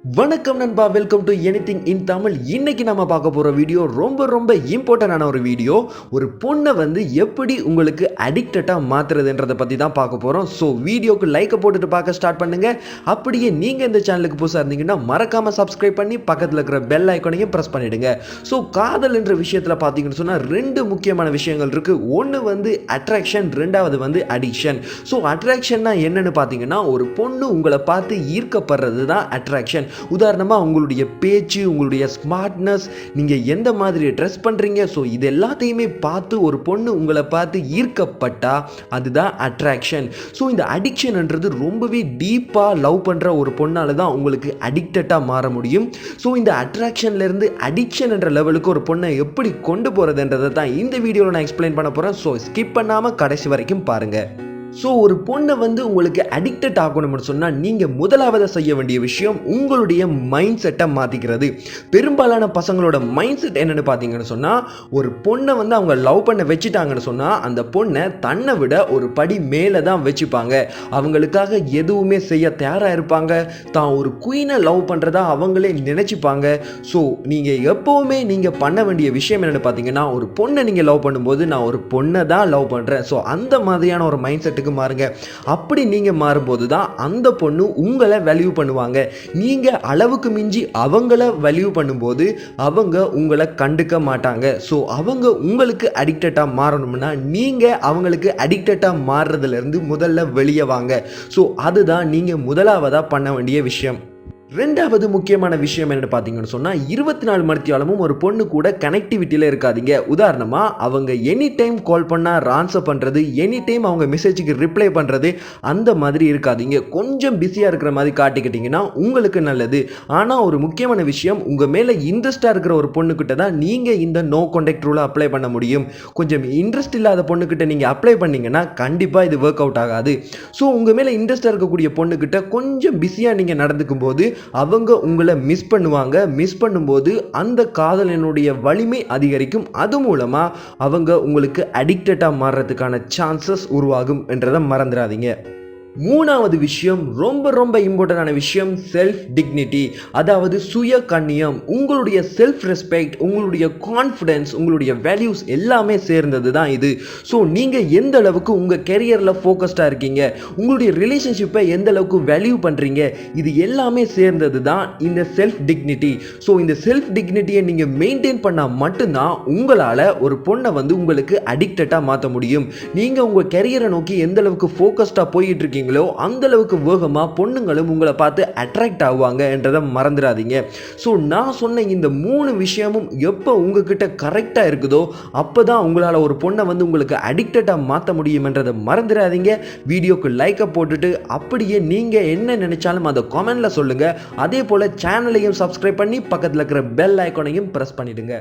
வணக்கம் நண்பா, welcome to anything இன் தமிழ். இன்னைக்கு நம்ம பார்க்க போற வீடியோ ரொம்ப இம்பார்ட்டன்டான ஒரு வீடியோ. ஒரு பொண்ணை வந்து எப்படி உங்களுக்கு அடிக்டடா மாத்துறதுன்றத பத்தி தான் பார்க்க போறோம். ஸோ வீடியோக்கு லைக்கை போட்டுட்டு பார்க்க ஸ்டார்ட் பண்ணுங்க. அப்படியே நீங்க இந்த சேனலுக்கு புதுசாக இருந்தீங்கன்னா மறக்காம சப்ஸ்கிரைப் பண்ணி பக்கத்தில் இருக்கிற பெல் ஐக்கானையும் ப்ரெஸ் பண்ணிடுங்க. ஸோ காதல் என்ற விஷயத்தில் பார்த்தீங்கன்னு சொன்னால் ரெண்டு முக்கியமான விஷயங்கள் இருக்கு. ஒன்று வந்து அட்ராக்ஷன், ரெண்டாவது வந்து அடிக்ஷன். ஸோ அட்ராக்ஷன்னா என்னன்னு பார்த்தீங்கன்னா ஒரு பொண்ணு உங்களை பார்த்து ஈர்க்கப்படுறது தான் அட்ராக்ஷன். உதாரணமாக உங்களுடைய பேச்சு, உங்களுடைய ஸ்மார்ட்னஸ், நீங்கள் எந்த மாதிரி ட்ரெஸ் பண்ணுறீங்க, ஸோ இது எல்லாத்தையுமே பார்த்து ஒரு பொண்ணு உங்களை பார்த்து ஈர்க்கப்பட்டா அதுதான் அட்ராக்ஷன். ஸோ இந்த அடிக்ஷன்ன்றது ரொம்பவே டீப்பாக லவ் பண்ணுற ஒரு பொண்ணால் தான் உங்களுக்கு அடிக்டடாக மாற முடியும். ஸோ இந்த அட்ராக்ஷன்லேருந்து அடிக்ஷன் என்ற லெவலுக்கு ஒரு பொண்ணை எப்படி கொண்டு போகிறதுன்றதை தான் இந்த வீடியோவில் நான் எக்ஸ்பிளைன் பண்ண போகிறேன். ஸோ ஸ்கிப் பண்ணாமல் கடைசி வரைக்கும் பாருங்கள். ஸோ ஒரு பொண்ணை வந்து உங்களுக்கு அடிக்டட் ஆகணும்னு சொன்னால் நீங்கள் முதலாவது செய்ய வேண்டிய விஷயம் உங்களுடைய மைண்ட் செட்டை மாற்றிக்கிறது. பெரும்பாலான பசங்களோட மைண்ட் செட் என்னென்னு பார்த்தீங்கன்னு சொன்னால், ஒரு பொண்ணை வந்து அவங்க லவ் பண்ண வச்சுட்டாங்கன்னு சொன்னால் அந்த பொண்ணை தன்னை விட ஒரு படி மேலே தான் வச்சுப்பாங்க. அவங்களுக்காக எதுவுமே செய்ய தயாராக இருப்பாங்க. தான் ஒரு குயினை லவ் பண்ணுறதா அவங்களே நினச்சிப்பாங்க. ஸோ நீங்கள் எப்போவுமே நீங்கள் பண்ண வேண்டிய விஷயம் என்னென்னு பார்த்தீங்கன்னா, ஒரு பொண்ணை நீங்கள் லவ் பண்ணும்போது நான் ஒரு பொண்ணை தான் லவ் பண்ணுறேன், ஸோ அந்த மாதிரியான ஒரு மைண்ட் செட்டுக்கு மாறுங்க. அப்படி நீங்க மாறும்போது தான் அந்த பொண்ணு உங்களை வேல்யூ பண்ணுவாங்க. நீங்க அளவுக்கு மிஞ்சி அவங்கள வேல்யூ பண்ணும்போது அவங்க உங்களை கண்டுக்க மாட்டாங்க. ஸோ அவங்க உங்களுக்கு அடிக்டடா மாறணும்னா நீங்க அவங்களுக்கு அடிக்டடா மாறுறதுல இருந்து முதல்ல வெளியே வாங்க. ஸோ அதுதான் நீங்க முதலாவதா பண்ண வேண்டிய விஷயம். ரெண்டாவது முக்கியமான விஷயம் என்னென்னு பார்த்தீங்கன்னு சொன்னால், 24 மணித்தியாலமும் ஒரு பொண்ணு கூட கனெக்டிவிட்டியில் இருக்காதீங்க. உதாரணமாக அவங்க எனி டைம் கால் பண்ணால் ஆன்சர் பண்ணுறது, எனி டைம் அவங்க மெசேஜுக்கு ரிப்ளை பண்ணுறது, அந்த மாதிரி இருக்காதீங்க. கொஞ்சம் பிஸியாக இருக்கிற மாதிரி காட்டிக்கிட்டிங்கன்னா உங்களுக்கு நல்லது. ஆனால் ஒரு முக்கியமான விஷயம், உங்கள் மேலே இன்ட்ரெஸ்டாக இருக்கிற ஒரு பொண்ணுக்கிட்ட தான் நீங்கள் இந்த நோ கான்டாக்ட் ரூலை அப்ளை பண்ண முடியும். கொஞ்சம் இன்ட்ரெஸ்ட் இல்லாத பொண்ணுக்கிட்ட நீங்கள் அப்ளை பண்ணிங்கன்னா கண்டிப்பாக இது ஒர்க் அவுட் ஆகாது. ஸோ உங்கள் மேலே இன்ட்ரெஸ்டாக இருக்கக்கூடிய பொண்ணுக்கிட்ட கொஞ்சம் பிஸியாக நீங்கள் நடந்துக்கும் போது அவங்க உங்களை மிஸ் பண்ணுவாங்க. மிஸ் பண்ணும்போது அந்த காதலினுடைய வலிமை அதிகரிக்கும். அது மூலமா அவங்க உங்களுக்கு அடிக்டடா மாறுறதுக்கான சான்சஸ் உருவாகும் என்றதை மறந்துடாதீங்க. மூணாவது விஷயம், ரொம்ப இம்பார்ட்டன்டான விஷயம், செல்ஃப் டிக்னிட்டி, அதாவது சுய கண்ணியம். உங்களுடைய செல்ஃப் ரெஸ்பெக்ட், உங்களுடைய கான்ஃபிடென்ஸ், உங்களுடைய வேல்யூஸ் எல்லாமே சேர்ந்தது தான் இது. ஸோ நீங்கள் எந்த அளவுக்கு உங்கள் கெரியரில் ஃபோக்கஸ்டாக இருக்கீங்க, உங்களுடைய ரிலேஷன்ஷிப்பை எந்த அளவுக்கு வேல்யூ பண்ணுறீங்க, இது எல்லாமே சேர்ந்தது தான் இந்த செல்ஃப் டிக்னிட்டி. ஸோ இந்த செல்ஃப் டிக்னிட்டியை நீங்கள் மெயின்டைன் பண்ணால் மட்டும்தான் உங்களால் ஒரு பொண்ணை வந்து உங்களுக்கு அடிக்டடாக மாற்ற முடியும். நீங்கள் உங்கள் கெரியரை நோக்கி எந்த அளவுக்கு ஃபோக்கஸ்டாக போயிட்டு இருக்கீங்க அந்த அளவுக்கு வேகமாக பொண்ணுங்களும் உங்களை பார்த்து அட்ராக்ட் ஆகுவாங்க என்றதை மறந்துடாதீங்க. ஸோ நான் சொன்ன இந்த 3 விஷயமும் எப்போ உங்ககிட்ட கரெக்டாக இருக்குதோ அப்போ தான் உங்களால் ஒரு பொண்ணை வந்து உங்களுக்கு அடிக்டடாக மாற்ற முடியும் என்றதை மறந்துடாதீங்க. வீடியோக்கு லைக்கை போட்டுட்டு அப்படியே நீங்கள் என்ன நினைச்சாலும் அதை கமெண்ட்ல சொல்லுங்கள். அதே போல் சேனலையும் சப்ஸ்கிரைப் பண்ணி பக்கத்தில் இருக்கிற பெல் ஐக்கானையும் ப்ரெஸ் பண்ணிடுங்க.